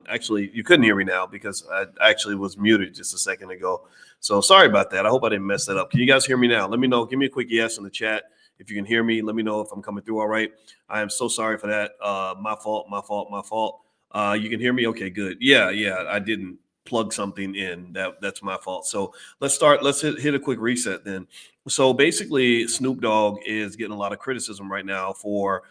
Actually, you couldn't hear me now because I actually was muted just a second ago. So sorry about that. I hope I didn't mess that up. Can you guys hear me now? Let me know. Give me a quick yes in the chat if you can hear me. Let me know if I'm coming through all right. I am so sorry for that. My fault, my fault, my fault. You can hear me? Okay, good. Yeah. I didn't plug something in. That's my fault. So let's start. Let's hit a quick reset then. So basically, Snoop Dogg is getting a lot of criticism right now for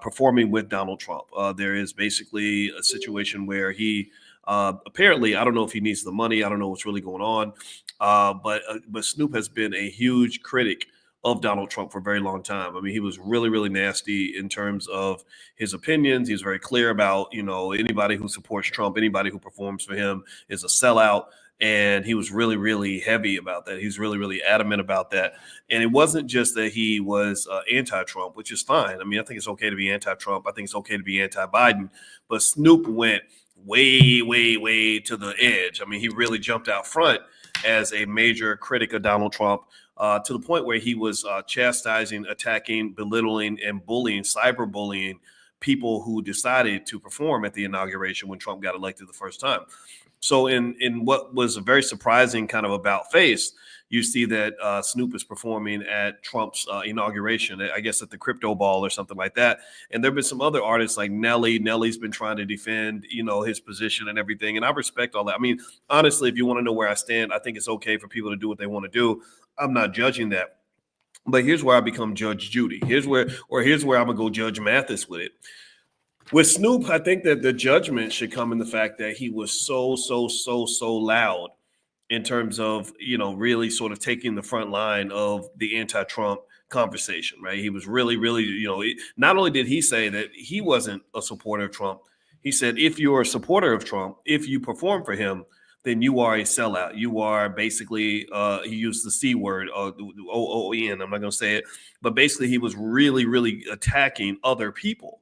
performing with Donald Trump. There is basically a situation where he apparently, I don't know if he needs the money. I don't know what's really going on. But Snoop has been a huge critic of Donald Trump for a very long time. I mean, he was really, really nasty in terms of his opinions. He's very clear about, anybody who supports Trump, anybody who performs for him is a sellout. And he was really, really heavy about that. He's really, really adamant about that. And it wasn't just that he was anti-Trump, which is fine. I mean, I think it's okay to be anti-Trump. I think it's okay to be anti-Biden. But Snoop went way, way, way to the edge. I mean, he really jumped out front as a major critic of Donald Trump to the point where he was chastising, attacking, belittling, and bullying, cyberbullying people who decided to perform at the inauguration when Trump got elected the first time. So in what was a very surprising kind of about face, you see that Snoop is performing at Trump's inauguration, I guess at the crypto ball or something like that. And there have been some other artists like Nelly. Nelly's been trying to defend, his position and everything. And I respect all that. I mean, honestly, if you want to know where I stand, I think it's okay for people to do what they want to do. I'm not judging that. But here's where I become Judge Judy. Here's where I'm going to go Judge Mathis with it. With Snoop, I think that the judgment should come in the fact that he was so loud in terms of, really sort of taking the front line of the anti-Trump conversation, right? He was really, not only did he say that he wasn't a supporter of Trump, he said, if you're a supporter of Trump, if you perform for him, then you are a sellout. You are basically, he used the C word, OON, I'm not going to say it, but basically he was really, really attacking other people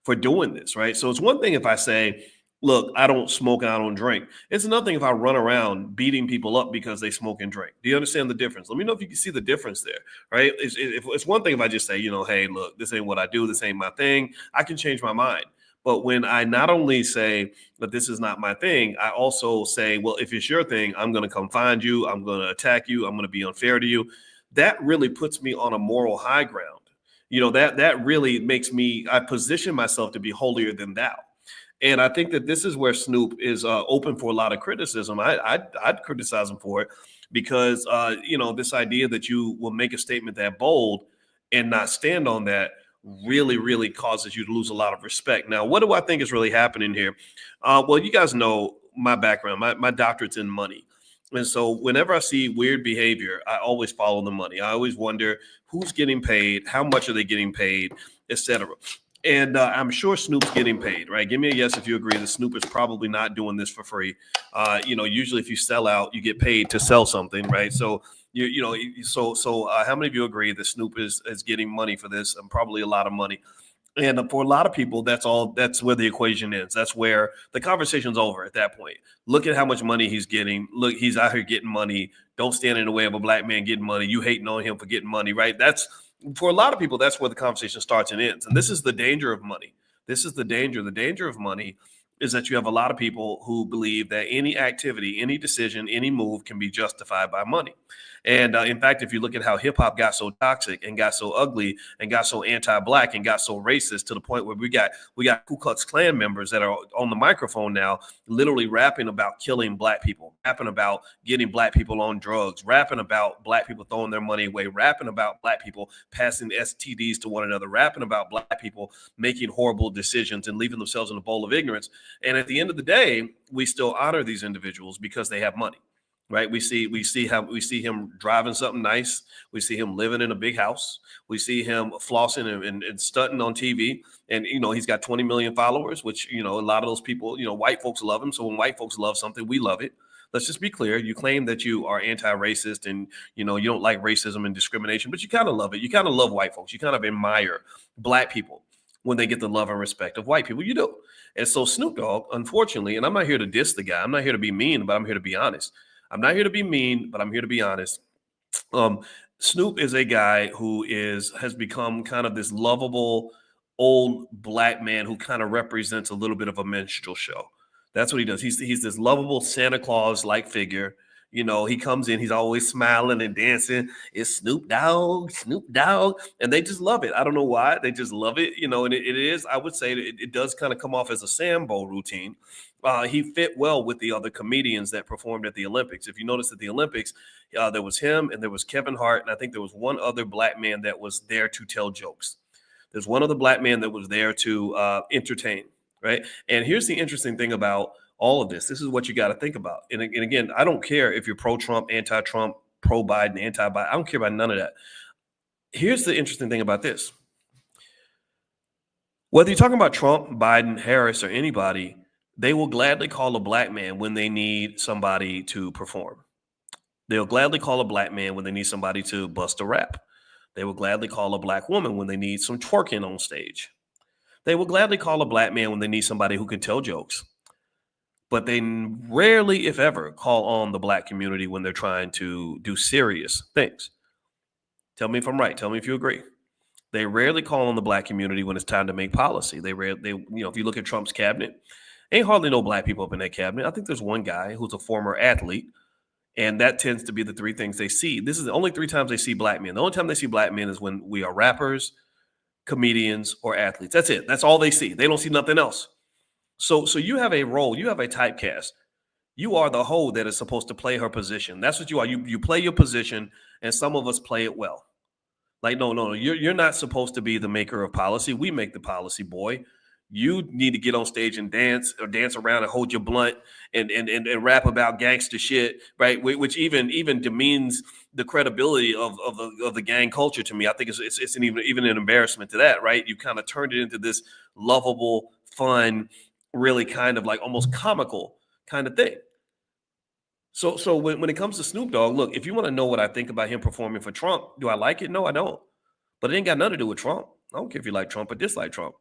for doing this, right? So it's one thing if I say, look, I don't smoke and I don't drink. It's another thing if I run around beating people up because they smoke and drink. Do you understand the difference? Let me know if you can see the difference there, right? It's one thing if I just say, hey, look, this ain't what I do. This ain't my thing. I can change my mind. But when I not only say that this is not my thing, I also say, well, if it's your thing, I'm going to come find you. I'm going to attack you. I'm going to be unfair to you. That really puts me on a moral high ground. That really makes me, I position myself to be holier than thou. And I think that this is where Snoop is open for a lot of criticism. I'd criticize him for it because, this idea that you will make a statement that bold and not stand on that really, really causes you to lose a lot of respect. Now, what do I think is really happening here? Well, you guys know my background. My doctorate's in money. And so whenever I see weird behavior, I always follow the money. I always wonder who's getting paid, how much are they getting paid, etc. And I'm sure Snoop's getting paid, right? Give me a yes if you agree that Snoop is probably not doing this for free. Usually if you sell out, you get paid to sell something, right? So how many of you agree that Snoop is getting money for this, and probably a lot of money? And for a lot of people, that's where the equation ends. That's where the conversation's over at that point. Look at how much money he's getting. Look, he's out here getting money. Don't stand in the way of a black man getting money. You hating on him for getting money, right? That's, for a lot of people, that's where the conversation starts and ends. And this is the danger of money. This is the danger. The danger of money is that you have a lot of people who believe that any activity, any decision, any move can be justified by money. And in fact, if you look at how hip hop got so toxic and got so ugly and got so anti-black and got so racist to the point where we got Ku Klux Klan members that are on the microphone now, literally rapping about killing black people, rapping about getting black people on drugs, rapping about black people throwing their money away, rapping about black people passing STDs to one another, rapping about black people making horrible decisions and leaving themselves in a bowl of ignorance. And at the end of the day, we still honor these individuals because they have money. Right. We see him driving something nice. We see him living in a big house. We see him flossing and stunting on TV. And, he's got 20 million followers, which, a lot of those people, white folks love him. So when white folks love something, we love it. Let's just be clear. You claim that you are anti-racist and, you don't like racism and discrimination, but you kind of love it. You kind of love white folks. You kind of admire black people when they get the love and respect of white people. You do. And so Snoop Dogg, unfortunately, and I'm not here to diss the guy. I'm not here to be mean, but I'm here to be honest. I'm not here to be mean, but I'm here to be honest. Snoop is a guy who has become kind of this lovable old black man who kind of represents a little bit of a minstrel show. That's what he does. He's this lovable Santa Claus like figure. He comes in, he's always smiling and dancing. It's Snoop Dogg, Snoop Dogg, and they just love it. I don't know why, they just love it. And it is. I would say it does kind of come off as a Sambo routine. He fit well with the other comedians that performed at the Olympics. If you notice at the Olympics, there was him and there was Kevin Hart, and I think there was one other black man that was there to tell jokes. There's one other black man that was there to entertain. Right. And here's the interesting thing about all of this. This is what you got to think about. And again, I don't care if you're pro-Trump, anti-Trump, pro-Biden, anti-Biden. I don't care about none of that. Here's the interesting thing about this. Whether you're talking about Trump, Biden, Harris, or anybody, they will gladly call a black man when they need somebody to perform. They'll gladly call a black man when they need somebody to bust a rap. They will gladly call a black woman when they need some twerking on stage. They will gladly call a black man when they need somebody who can tell jokes. But they rarely, if ever, call on the black community when they're trying to do serious things. Tell me if I'm right. Tell me if you agree. They rarely call on the black community when it's time to make policy. If you look at Trump's cabinet, ain't hardly no black people up in that cabinet. I think there's one guy who's a former athlete, and that tends to be the three things they see. This is the only 3 times they see black men. The only time they see black men is when we are rappers, comedians, or athletes. That's it. That's all they see. They don't see nothing else. So you have a role. You have a typecast. You are the hoe that is supposed to play her position. That's what you are. You play your position, and some of us play it well. Like, no. You're not supposed to be the maker of policy. We make the policy, boy. You need to get on stage and dance around and hold your blunt and rap about gangster shit, right? Which even demeans the credibility of the gang culture to me. I think it's even an embarrassment to that, right? You kind of turned it into this lovable, fun, really kind of like almost comical kind of thing. So when it comes to Snoop Dogg, look, if you want to know what I think about him performing for Trump, do I like it? No, I don't. But it ain't got nothing to do with Trump. I don't care if you like Trump or dislike Trump.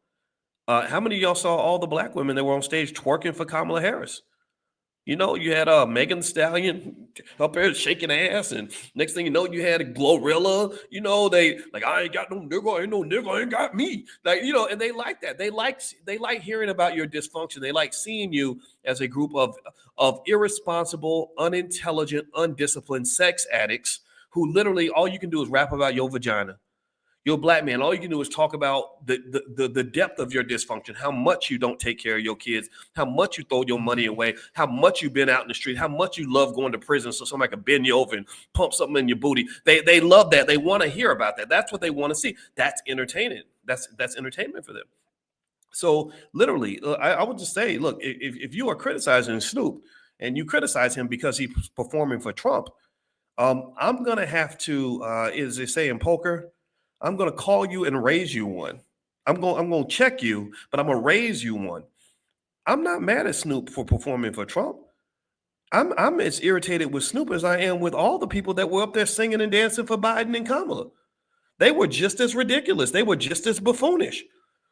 How many of y'all saw all the black women that were on stage twerking for Kamala Harris? You had Megan Thee Stallion up there shaking ass, and next thing you know, you had a Glorilla. They like, I ain't got no nigga, ain't no nigga, ain't got me. Like, and they like that. They like hearing about your dysfunction. They like seeing you as a group of irresponsible, unintelligent, undisciplined sex addicts who literally all you can do is rap about your vagina. You're a black man. All you can do is talk about the depth of your dysfunction, how much you don't take care of your kids, how much you throw your money away, how much you've been out in the street, how much you love going to prison so somebody can bend you over and pump something in your booty. They love that. They want to hear about that. That's what they want to see. That's entertaining. That's entertainment for them. So literally, I would just say, look, if you are criticizing Snoop and you criticize him because he's performing for Trump, I'm going to have to, as they say in poker, I'm going to call you and raise you one. I'm going to check you, but I'm going to raise you one. I'm not mad at Snoop for performing for Trump. I'm as irritated with Snoop as I am with all the people that were up there singing and dancing for Biden and Kamala. They were just as ridiculous. They were just as buffoonish.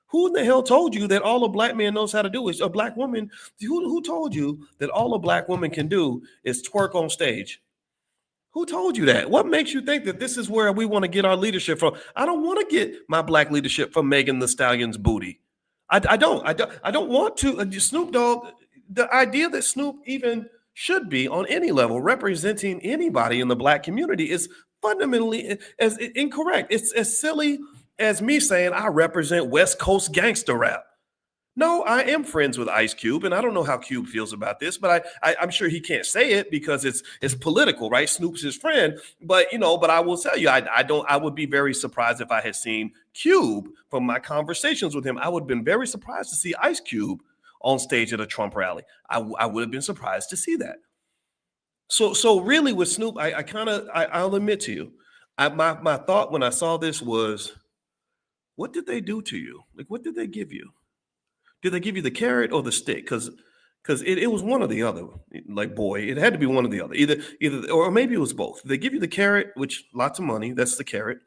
Who in the hell told you that all a black man knows how to do is a black woman? Who told you that all a black woman can do is twerk on stage? Who told you that? What makes you think that this is where we want to get our leadership from? I don't want to get my black leadership from Megan Thee Stallion's booty. I don't want to. Snoop Dogg, the idea that Snoop even should be on any level representing anybody in the black community is fundamentally as incorrect. It's as silly as me saying I represent West Coast gangster rap. No, I am friends with Ice Cube, and I don't know how Cube feels about this, but I'm sure he can't say it because it's political, right? Snoop's his friend, but I will tell you, I would be very surprised if I had seen Cube from my conversations with him. I would have been very surprised to see Ice Cube on stage at a Trump rally. I would have been surprised to see that. So really with Snoop, I'll admit to you, my thought when I saw this was, what did they do to you? Like, what did they give you? Did they give you the carrot or the stick? Because it was one or the other. Like, boy, it had to be one or the other. Either, or maybe it was both. They give you the carrot, which lots of money, that's the carrot,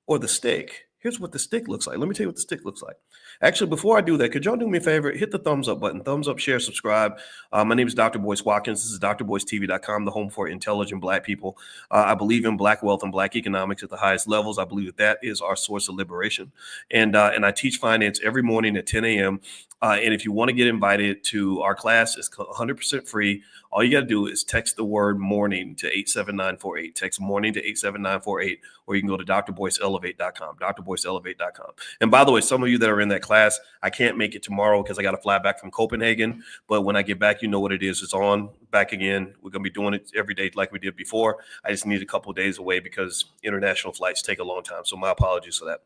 or the stick. Here's what the stick looks like. Let me tell you what the stick looks like. Actually, before I do that, could y'all do me a favor? Hit the thumbs up button. Thumbs up, share, subscribe. My name is Dr. Boyce Watkins. This is drboycetv.com, the home for intelligent Black people. I believe in Black wealth and Black economics at the highest levels. I believe that is our source of liberation. And I teach finance every morning at 10 a.m. And if you want to get invited to our class, it's 100% free. All you got to do is text the word morning to 87948. Text morning to 87948, or you can go to drboyceelevate.com, drboyceelevate.com. And by the way, some of you that are in that class, I can't make it tomorrow because I got to fly back from Copenhagen. But when I get back, you know what it is. It's on back again. We're going to be doing it every day like we did before. I just need a couple of days away because international flights take a long time. So my apologies for that.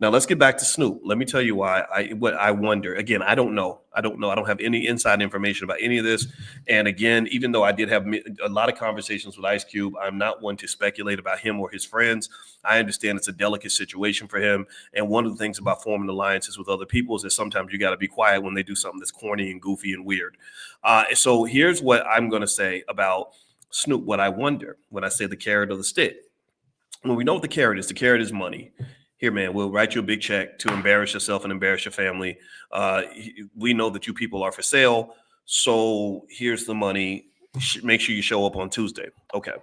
Now let's get back to Snoop. Let me tell you what I wonder. Again, I don't know. I don't have any inside information about any of this. And again, even though I did have a lot of conversations with Ice Cube, I'm not one to speculate about him or his friends. I understand it's a delicate situation for him. And one of the things about forming alliances with other people is that sometimes you got to be quiet when they do something that's corny and goofy and weird. So here's what I'm going to say about Snoop. What I wonder when I say the carrot or the stick. When we know what the carrot is money. Here, man, we'll write you a big check to embarrass yourself and embarrass your family. We know that you people are for sale. So here's the money. Make sure you show up on Tuesday. Okay.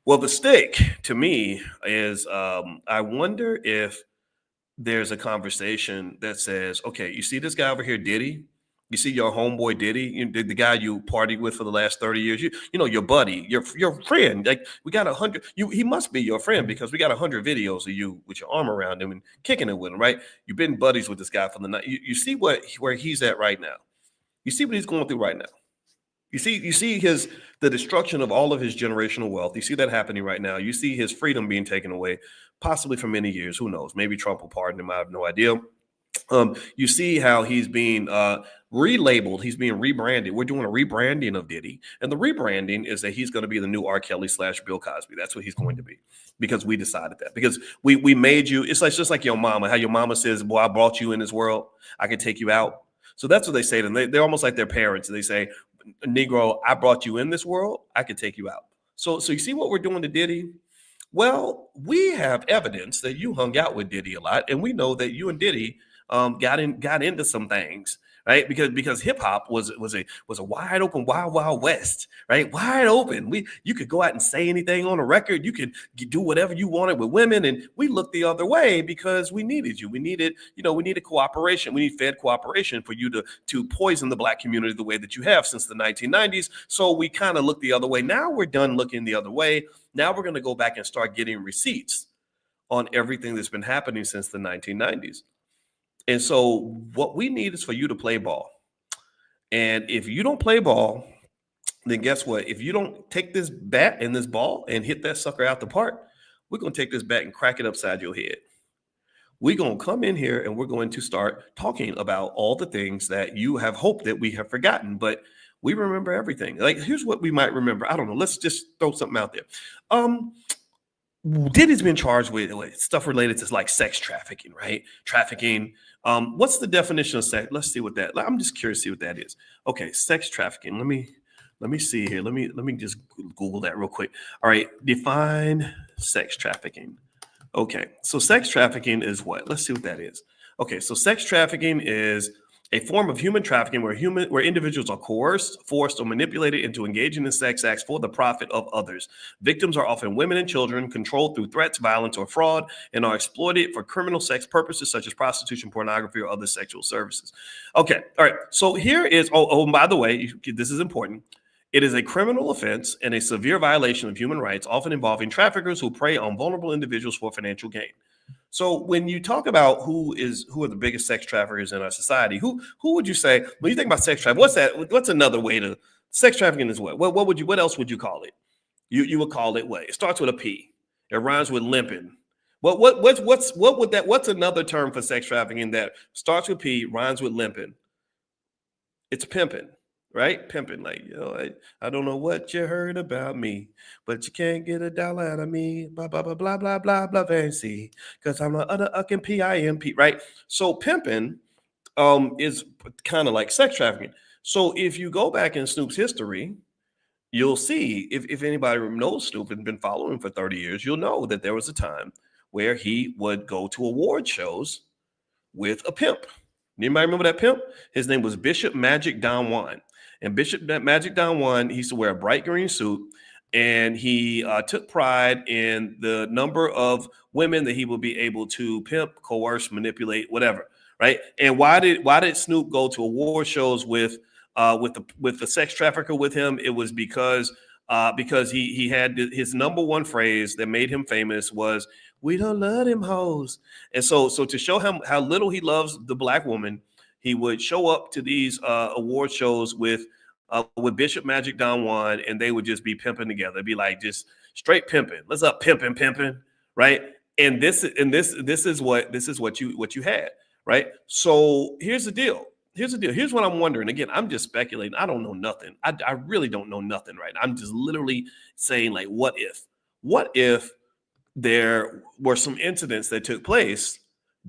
Well, the stick to me is I wonder if there's a conversation that says, okay, you see this guy over here, Diddy? You see your homeboy Diddy, the guy you partied with for the last 30 years, you know, your buddy, your friend. Like we got 100, he must be your friend because we got 100 videos of you with your arm around him and kicking it with him, right? You've been buddies with this guy for the night. You see where he's at right now. You see what he's going through right now. You see the destruction of all of his generational wealth. You see that happening right now. You see his freedom being taken away, possibly for many years. Who knows? Maybe Trump will pardon him. I have no idea. You see how he's being relabeled. He's being rebranded. We're doing a rebranding of Diddy. And the rebranding is that he's going to be the new R. Kelly / Bill Cosby. That's what he's going to be because we decided that. Because we made you. It's like just like your mama, how your mama says, boy, I brought you in this world. I can take you out. So that's what they say to them. They're almost like their parents. They say, Negro, I brought you in this world. I can take you out. So you see what we're doing to Diddy? Well, we have evidence that you hung out with Diddy a lot. And we know that you and Diddy got into some things, right? Because hip hop was a wide open, wild west, right? Wide open. You could go out and say anything on a record. You could do whatever you wanted with women, and we looked the other way because we needed you. We needed cooperation. We need Fed cooperation for you to poison the Black community the way that you have since the 1990s. So we kind of looked the other way. Now we're done looking the other way. Now we're going to go back and start getting receipts on everything that's been happening since the 1990s. And so what we need is for you to play ball. And if you don't play ball, then guess what? If you don't take this bat and this ball and hit that sucker out the park, we're going to take this bat and crack it upside your head. We're going to come in here and we're going to start talking about all the things that you have hoped that we have forgotten, but we remember everything. Like, here's what we might remember. I don't know. Let's just throw something out there. Diddy's been charged with stuff related to like sex trafficking, right? Trafficking. What's the definition of sex? Let's see what that. I'm just curious to see what that is. Okay, sex trafficking. Let me see here. Let me just Google that real quick. All right, define sex trafficking. Okay, so sex trafficking is what? Let's see what that is. Okay, so sex trafficking is a form of human trafficking where individuals are coerced, forced, or manipulated into engaging in sex acts for the profit of others. Victims are often women and children controlled through threats, violence, or fraud, and are exploited for criminal sex purposes such as prostitution, pornography, or other sexual services. Okay, all right. So here is, by the way, this is important. It is a criminal offense and a severe violation of human rights, often involving traffickers who prey on vulnerable individuals for financial gain. So when you talk about who are the biggest sex traffickers in our society, who would you say when you think about sex trafficking? What's that? What's another way to sex trafficking is what? What else would you call it? You would call it what? It starts with a P. It rhymes with limping. What's another term for sex trafficking that starts with P, rhymes with limping? It's pimping. Right? Pimping, like, I don't know what you heard about me, but you can't get $1 out of me. Blah, blah, blah, blah, blah, blah, blah, fancy. Because I'm the other ucking P-I-M-P, right? So pimping is kind of like sex trafficking. So if you go back in Snoop's history, you'll see, if anybody knows Snoop and been following him for 30 years, you'll know that there was a time where he would go to award shows with a pimp. Anybody remember that pimp? His name was Bishop Magic Don Juan. And Bishop Magic Don Juan, he used to wear a bright green suit, and he took pride in the number of women that he would be able to pimp, coerce, manipulate, whatever, right? And why did Snoop go to award shows with the sex trafficker with him? It was because he had his number one phrase that made him famous was, "We don't love them hoes." And so to show him how little he loves the black woman, he would show up to these award shows with Bishop Magic Don Juan, and they would just be pimping together. It'd be like just straight pimping. Let's up pimping, right? And this is what you had, right? So here's the deal. Here's what I'm wondering. Again, I'm just speculating. I don't know nothing. I really don't know nothing right now. I'm just literally saying, like, what if there were some incidents that took place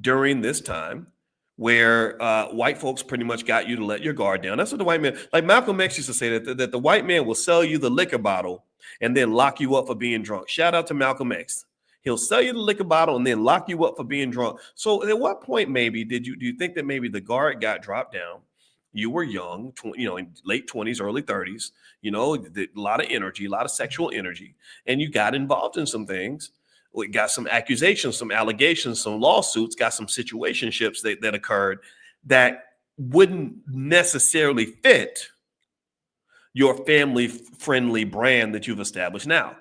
during this time where white folks pretty much got you to let your guard down. That's what the white man, like Malcolm X used to say, that the white man will sell you the liquor bottle and then lock you up for being drunk. Shout out to Malcolm X. He'll sell you the liquor bottle and then lock you up for being drunk. So at what point maybe do you think that maybe the guard got dropped down? You were young, in late 20s, early 30s, a lot of energy, a lot of sexual energy, and you got involved in some things. We got some accusations, some allegations, some lawsuits, got some situationships that occurred that wouldn't necessarily fit your family-friendly brand that you've established now.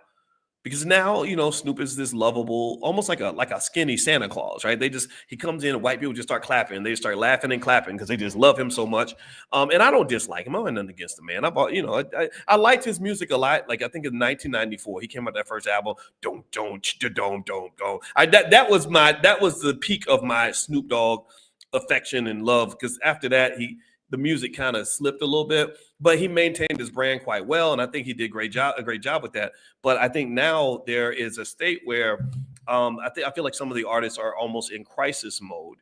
Because now, Snoop is this lovable, almost like a skinny Santa Claus, right? He comes in and white people just start clapping. They start laughing and clapping because they just love him so much. And I don't dislike him. I have nothing against the man. I liked his music a lot. Like I think in 1994, he came out that first album. Don't go. That was the peak of my Snoop Dogg affection and love. Because after that, the music kind of slipped a little bit, but he maintained his brand quite well, and I think he did a great job with that. But I think now there is a state where I feel like some of the artists are almost in crisis mode.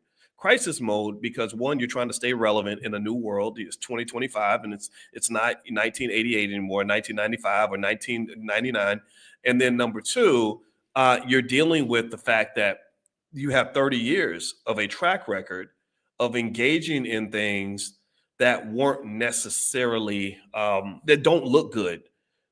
Because one, you're trying to stay relevant in a new world. It's 2025, and it's not 1988 anymore, 1995 or 1999. And then number two, you're dealing with the fact that you have 30 years of a track record of engaging in things that weren't necessarily, that don't look good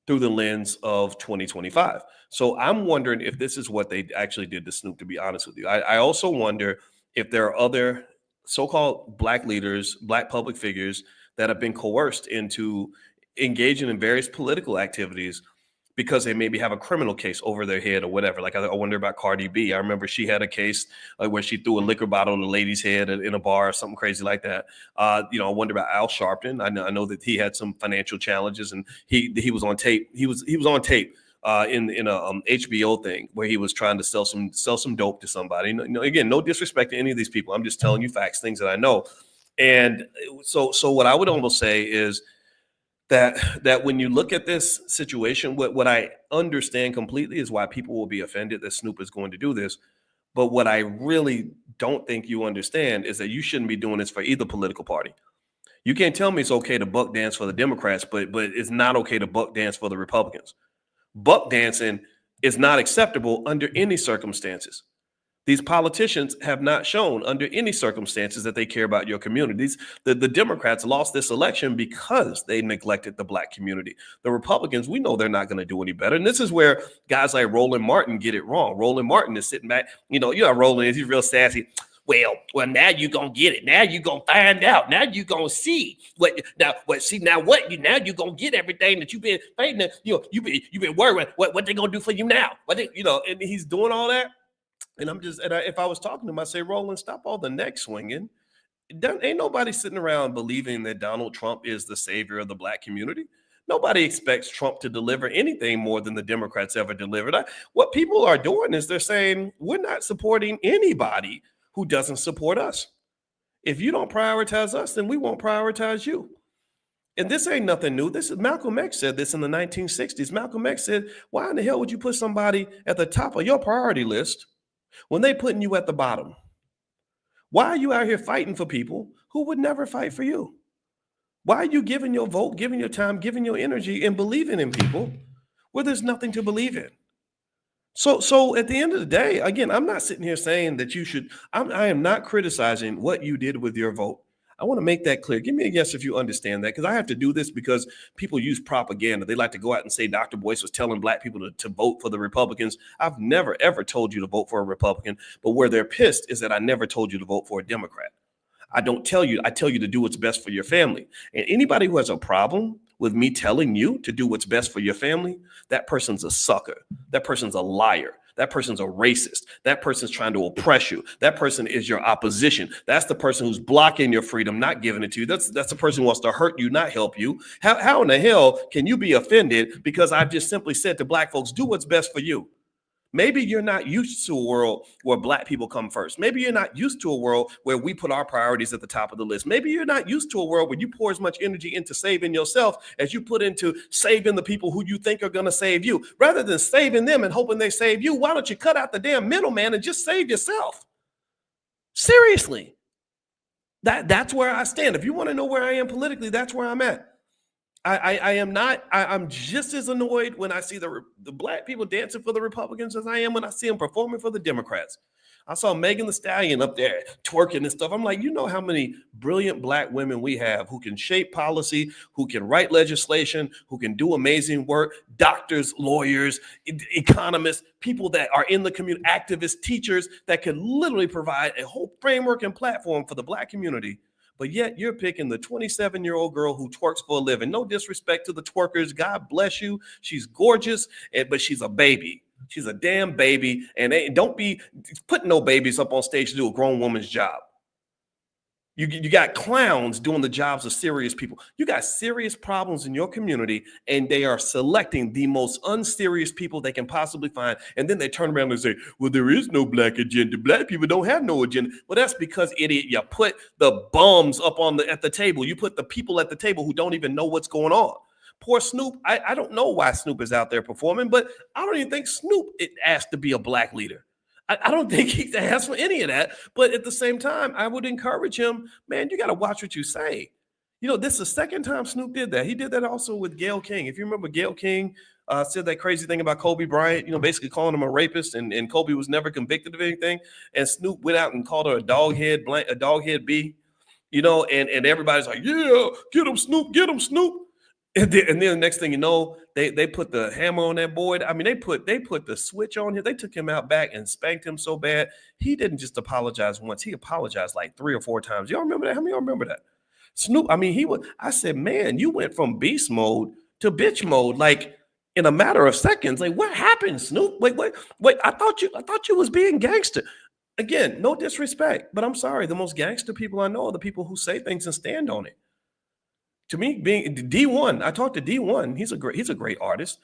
through the lens of 2025. So I'm wondering if this is what they actually did to Snoop, to be honest with you. I also wonder if there are other so-called black leaders, black public figures that have been coerced into engaging in various political activities because they maybe have a criminal case over their head or whatever. Like I wonder about Cardi B. I remember she had a case where she threw a liquor bottle on a lady's head in a bar or something crazy like that. I wonder about Al Sharpton. I know that he had some financial challenges, and he was on tape. He was on tape in a HBO thing where he was trying to sell some dope to somebody. Again, no disrespect to any of these people. I'm just telling you facts, things that I know. And so what I would almost say is that when you look at this situation, what I understand completely is why people will be offended that Snoop is going to do this. But what I really don't think you understand is that you shouldn't be doing this for either political party. You can't tell me it's okay to buck dance for the Democrats, but it's not okay to buck dance for the Republicans. Buck dancing is not acceptable under any circumstances. These politicians have not shown under any circumstances that they care about your communities. The Democrats lost this election because they neglected the black community. The Republicans, we know they're not going to do any better. And this is where guys like Roland Martin get it wrong. Roland Martin is sitting back, Roland is, he's real sassy. Well, now you're going to get it. Now you're going to find out. Now you're going to see now you're going to get everything that you've been fighting. You've been worried what they're going to do for you now. And he's doing all that. And if I was talking to him, I'd say, Roland, stop all the neck swinging. Ain't nobody sitting around believing that Donald Trump is the savior of the black community. Nobody expects Trump to deliver anything more than the Democrats ever delivered. What people are doing is they're saying, we're not supporting anybody who doesn't support us. If you don't prioritize us, then we won't prioritize you. And this ain't nothing new. Malcolm X said this in the 1960s. Malcolm X said, why in the hell would you put somebody at the top of your priority list when they putting you at the bottom? Why are you out here fighting for people who would never fight for you? Why are you giving your vote, giving your time, giving your energy, and believing in people where there's nothing to believe in? So at the end of the day, again, I'm not sitting here saying that you should. I am not criticizing what you did with your vote. I want to make that clear. Give me a yes if you understand that, because I have to do this because people use propaganda. They like to go out and say Dr. Boyce was telling black people to vote for the Republicans. I've never ever told you to vote for a Republican, but where they're pissed is that I never told you to vote for a Democrat. I don't tell you, I tell you to do what's best for your family. And anybody who has a problem with me telling you to do what's best for your family, that person's a sucker. That person's a liar. That person's a racist. That person's trying to oppress you. That person is your opposition. That's the person who's blocking your freedom, not giving it to you. That's the person who wants to hurt you, not help you. How in the hell can you be offended because I've just simply said to black folks, do what's best for you? Maybe you're not used to a world where black people come first. Maybe you're not used to a world where we put our priorities at the top of the list. Maybe you're not used to a world where you pour as much energy into saving yourself as you put into saving the people who you think are going to save you. Rather than saving them and hoping they save you, why don't you cut out the damn middleman and just save yourself? Seriously. That's where I stand. If you want to know where I am politically, that's where I'm at. I am not. I'm just as annoyed when I see the black people dancing for the Republicans as I am when I see them performing for the Democrats. I saw Megan Thee Stallion up there twerking and stuff. I'm like, you know how many brilliant black women we have who can shape policy, who can write legislation, who can do amazing work, doctors, lawyers, economists, people that are in the community, activists, teachers that can literally provide a whole framework and platform for the black community. But yet you're picking the 27-year-old girl who twerks for a living. No disrespect to the twerkers. God bless you. She's gorgeous, but she's a baby. She's a damn baby. And don't be putting no babies up on stage to do a grown woman's job. You got clowns doing the jobs of serious people. You got serious problems in your community, and they are selecting the most unserious people they can possibly find. And then they turn around and say, well, there is no black agenda. Black people don't have no agenda. Well, that's because, idiot, you put the bums up at the table. You put the people at the table who don't even know what's going on. Poor Snoop. I don't know why Snoop is out there performing, but I don't even think Snoop asked to be a black leader. I don't think he asked for any of that. But at the same time, I would encourage him, man, you got to watch what you say. You know, this is the second time Snoop did that. He did that also with Gayle King. If you remember, Gayle King said that crazy thing about Kobe Bryant, you know, basically calling him a rapist, and Kobe was never convicted of anything. And Snoop went out and called her a doghead B, you know, and everybody's like, yeah, get him, Snoop, get him, Snoop. And then the next thing you know, they put the hammer on that boy. I mean, they put the switch on him. They took him out back and spanked him so bad. He didn't just apologize once. He apologized like 3 or 4 times. Y'all remember that? How many of y'all remember that? Snoop, I mean, I said, man, you went from beast mode to bitch mode, like in a matter of seconds. Like, what happened, Snoop? Wait, I thought you was being gangster. Again, no disrespect, but I'm sorry. The most gangster people I know are the people who say things and stand on it. To me, being D1, I talked to D1. He's a great artist.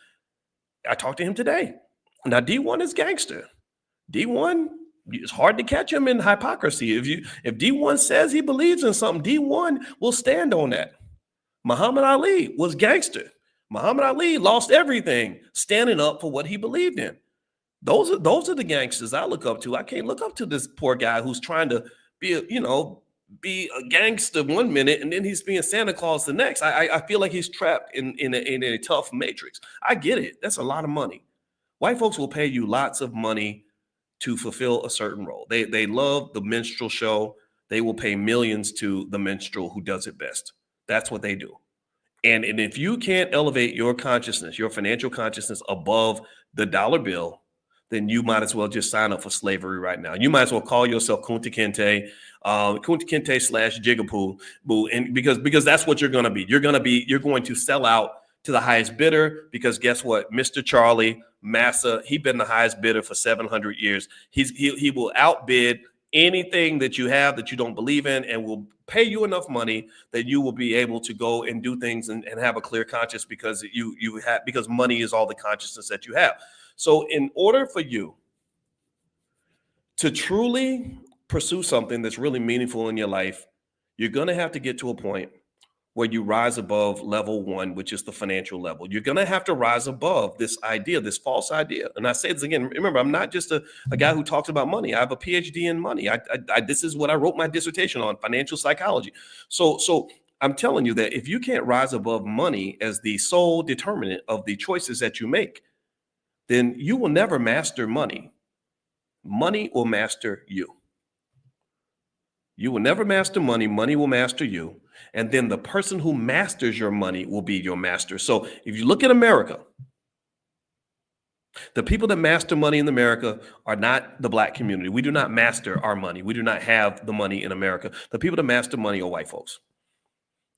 I talked to him today. Now D1 is gangster. D1, it's hard to catch him in hypocrisy. If D1 says he believes in something, D1 will stand on that. Muhammad Ali was gangster. Muhammad Ali lost everything standing up for what he believed in. Those are the gangsters I look up to. I can't look up to this poor guy who's trying to be a gangster one minute and then he's being Santa Claus the next. I feel like he's trapped in a tough matrix. I get it. That's a lot of money. White folks will pay you lots of money to fulfill a certain role. They love the minstrel show. They will pay millions to the minstrel who does it best. That's what they do. And if you can't elevate your consciousness, your financial consciousness above the dollar bill, then you might as well just sign up for slavery right now. You might as well call yourself Kunta Kinte / Jigaboo, and because that's what you're going to be. You're going to sell out to the highest bidder, because guess what? Mr. Charlie Massa, he's been the highest bidder for 700 years. He will outbid anything that you have that you don't believe in, and will pay you enough money that you will be able to go and do things and have a clear conscience, because because money is all the consciousness that you have. So in order for you to truly pursue something that's really meaningful in your life, you're going to have to get to a point where you rise above level 1, which is the financial level. You're going to have to rise above this idea, this false idea. And I say this again, remember, I'm not just a guy who talks about money. I have a PhD in money. This is what I wrote my dissertation on, financial psychology. So I'm telling you that if you can't rise above money as the sole determinant of the choices that you make, then you will never master money. Money will master you. You will never master money. Money will master you. And then the person who masters your money will be your master. So if you look at America, the people that master money in America are not the black community. We do not master our money. We do not have the money in America. The people that master money are white folks.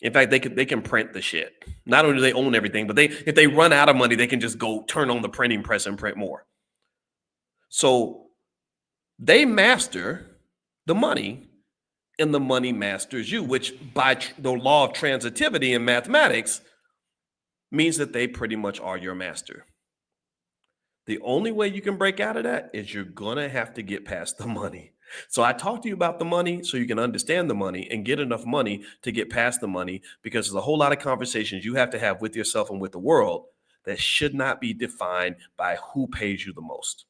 In fact, they can print the shit. Not only do they own everything, but if they run out of money, they can just go turn on the printing press and print more. So they master the money, and the money masters you, which by the law of transitivity in mathematics means that they pretty much are your master. The only way you can break out of that is you're going to have to get past the money. So I talked to you about the money so you can understand the money and get enough money to get past the money, because there's a whole lot of conversations you have to have with yourself and with the world that should not be defined by who pays you the most.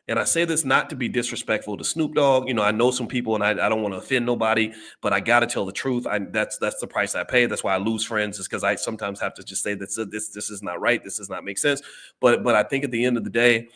And I say this not to be disrespectful to Snoop Dogg. You know, I know some people, and I don't want to offend nobody, but I got to tell the truth. That's the price I pay. That's why I lose friends, is because I sometimes have to just say that this is not right. This does not make sense. But I think at the end of the day,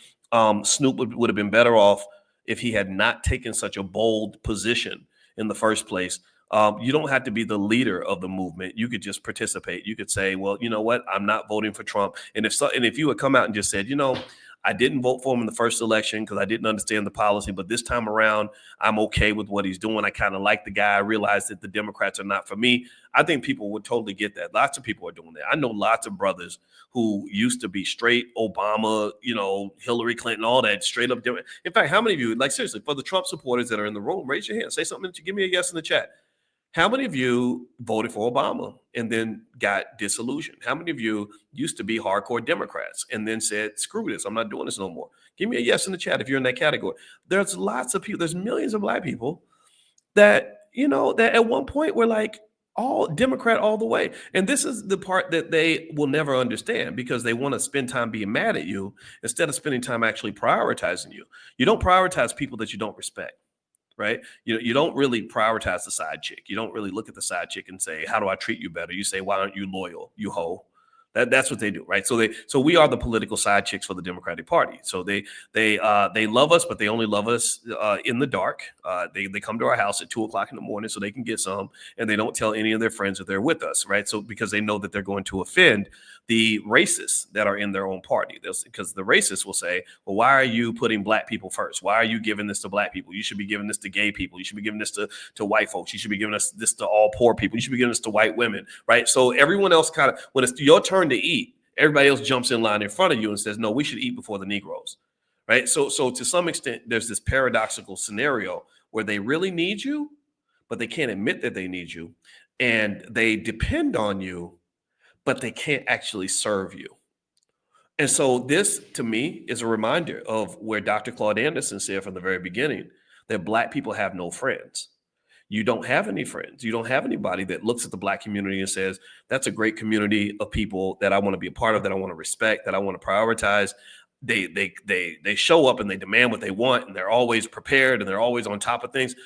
Snoop would have been better off if he had not taken such a bold position in the first place. You don't have to be the leader of the movement. You could just participate. You could say, well, you know what? I'm not voting for Trump. And if you had come out and just said, you know, I didn't vote for him in the first election because I didn't understand the policy, but this time around, I'm okay with what he's doing. I kind of like the guy. I realized that the Democrats are not for me. I think people would totally get that. Lots of people are doing that. I know lots of brothers who used to be straight Obama, you know, Hillary Clinton, all that straight up. In fact, how many of you, like seriously, for the Trump supporters that are in the room, raise your hand. Say something. Give me a yes in the chat. How many of you voted for Obama and then got disillusioned? How many of you used to be hardcore Democrats and then said, screw this, I'm not doing this no more? Give me a yes in the chat if you're in that category. There's lots of people, there's millions of black people that, you know, that at one point were like all Democrat all the way. And this is the part that they will never understand, because they want to spend time being mad at you instead of spending time actually prioritizing you. You don't prioritize people that you don't respect. Right? You don't really prioritize the side chick. You don't really look at the side chick and say, how do I treat you better? You say, why aren't you loyal? You hoe. That's what they do, right? So we are the political side chicks for the Democratic Party. So they love us, but they only love us in the dark. They come to our house at 2:00 in the morning so they can get some, and they don't tell any of their friends that they're with us, right? So because they know that they're going to offend the racists that are in their own party. Because the racists will say, well, why are you putting black people first? Why are you giving this to black people? You should be giving this to gay people. You should be giving this to white folks. You should be giving this to all poor people. You should be giving this to white women, right? So everyone else kind of, when it's your turn to eat, everybody else jumps in line in front of you and says, no, we should eat before the Negroes, right? So to some extent, there's this paradoxical scenario where they really need you, but they can't admit that they need you. And they depend on you, but they can't actually serve you. And so this, to me, is a reminder of where Dr. Claude Anderson said from the very beginning that black people have no friends. You don't have any friends. You don't have anybody that looks at the black community and says, that's a great community of people that I want to be a part of, that I want to respect, that I want to prioritize. They show up and they demand what they want, and they're always prepared and they're always on top of things.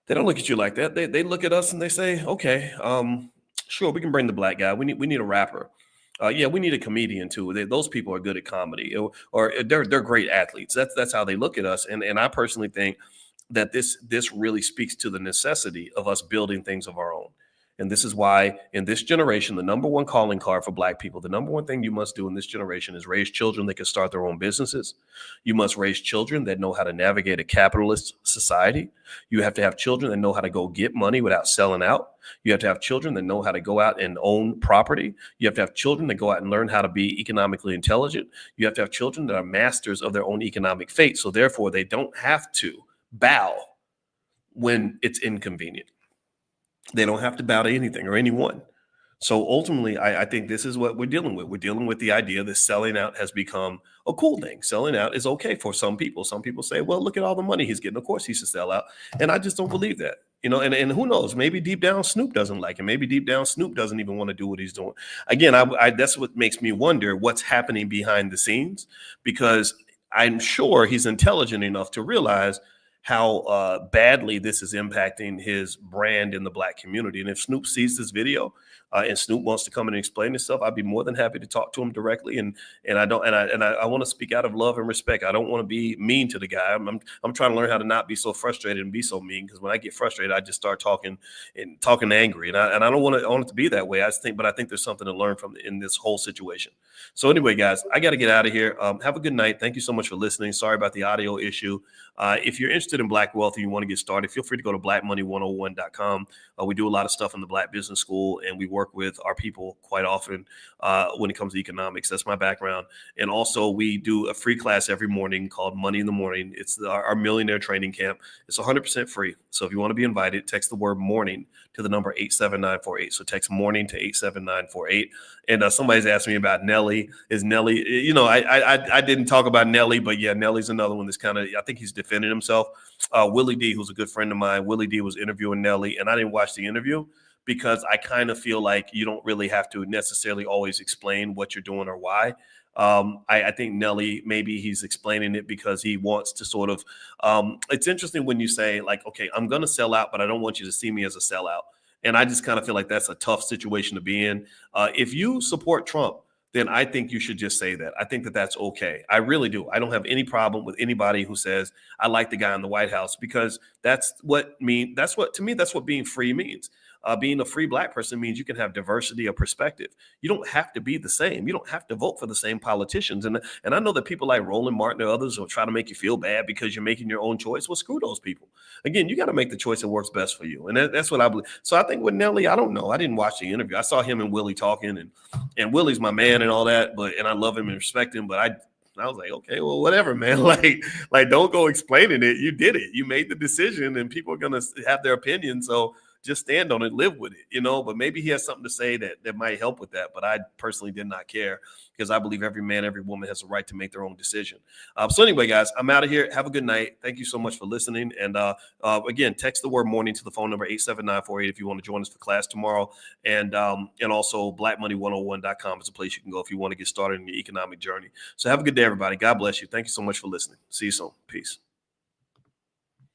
They don't look at you like that. They look at us and they say, okay, sure, we can bring the black guy. We need a rapper. Yeah, we need a comedian too. Those people are good at comedy, or they're great athletes. That's how they look at us. And I personally think that this really speaks to the necessity of us building things of our own. And this is why in this generation, the number one calling card for black people, the number one thing you must do in this generation is raise children that can start their own businesses. You must raise children that know how to navigate a capitalist society. You have to have children that know how to go get money without selling out. You have to have children that know how to go out and own property. You have to have children that go out and learn how to be economically intelligent. You have to have children that are masters of their own economic fate. So therefore, they don't have to bow when it's inconvenient. They don't have to bow to anything or anyone. So ultimately, I think this is what we're dealing with. We're dealing with the idea that selling out has become a cool thing. Selling out is okay for some people. Some people say, well, look at all the money he's getting. Of course he should sell out. And I just don't believe that. You know, and who knows? Maybe deep down Snoop doesn't like it. Maybe deep down Snoop doesn't even want to do what he's doing. Again, that's what makes me wonder what's happening behind the scenes, because I'm sure he's intelligent enough to realize, how badly this is impacting his brand in the Black community. And if Snoop sees this video and Snoop wants to come in and explain himself, I'd be more than happy to talk to him directly. And I want to speak out of love and respect. I don't want to be mean to the guy. I'm trying to learn how to not be so frustrated and be so mean, because when I get frustrated, I just start talking angry, and I don't want it to be that way. But I think there's something to learn from in this whole situation. So anyway, guys, I got to get out of here. Have a good night. Thank you so much for listening. Sorry about the audio issue. If you're interested in Black wealth and you want to get started, feel free to go to blackmoney101.com. We do a lot of stuff in the Black Business School, and we work with our people quite often when it comes to economics. That's my background. And also, we do a free class every morning called Money in the Morning. It's our millionaire training camp. It's 100% free. So if you want to be invited, text the word morning to the number 87948. So text morning to 87948. And somebody's asked me about Nelly. Is Nelly, I didn't talk about Nelly, but yeah, Nelly's another one that's kind of, I think he's defending himself. Willie D, who's a good friend of mine, Willie D was interviewing Nelly, and I didn't watch the interview because I kind of feel like you don't really have to necessarily always explain what you're doing or why. I think Nelly, maybe he's explaining it because he wants to sort of, it's interesting when you say like, okay, I'm going to sell out, but I don't want you to see me as a sellout. And I just kind of feel like that's a tough situation to be in. If you support Trump, then I think you should just say that. I think that that's okay. I really do. I don't have any problem with anybody who says, I like the guy in the White House, because that's what being free means. Being a free Black person means you can have diversity of perspective. You don't have to be the same. You don't have to vote for the same politicians. And I know that people like Roland Martin or others will try to make you feel bad because you're making your own choice. Well, screw those people. Again, you got to make the choice that works best for you. And that's what I believe. So I think with Nelly, I don't know. I didn't watch the interview. I saw him and Willie talking, and Willie's my man and all that, and I love him and respect him, but I was like, okay, well, whatever, man. Like don't go explaining it. You did it. You made the decision, and people are going to have their opinion. So just stand on it, live with it, but maybe he has something to say that might help with that. But I personally did not care, because I believe every man, every woman has a right to make their own decision. So anyway, guys, I'm out of here. Have a good night. Thank you so much for listening. And again, text the word morning to the phone number 87948 if you want to join us for class tomorrow. And also blackmoney101.com is a place you can go if you want to get started in your economic journey. So have a good day, everybody. God bless you. Thank you so much for listening. See you soon. Peace.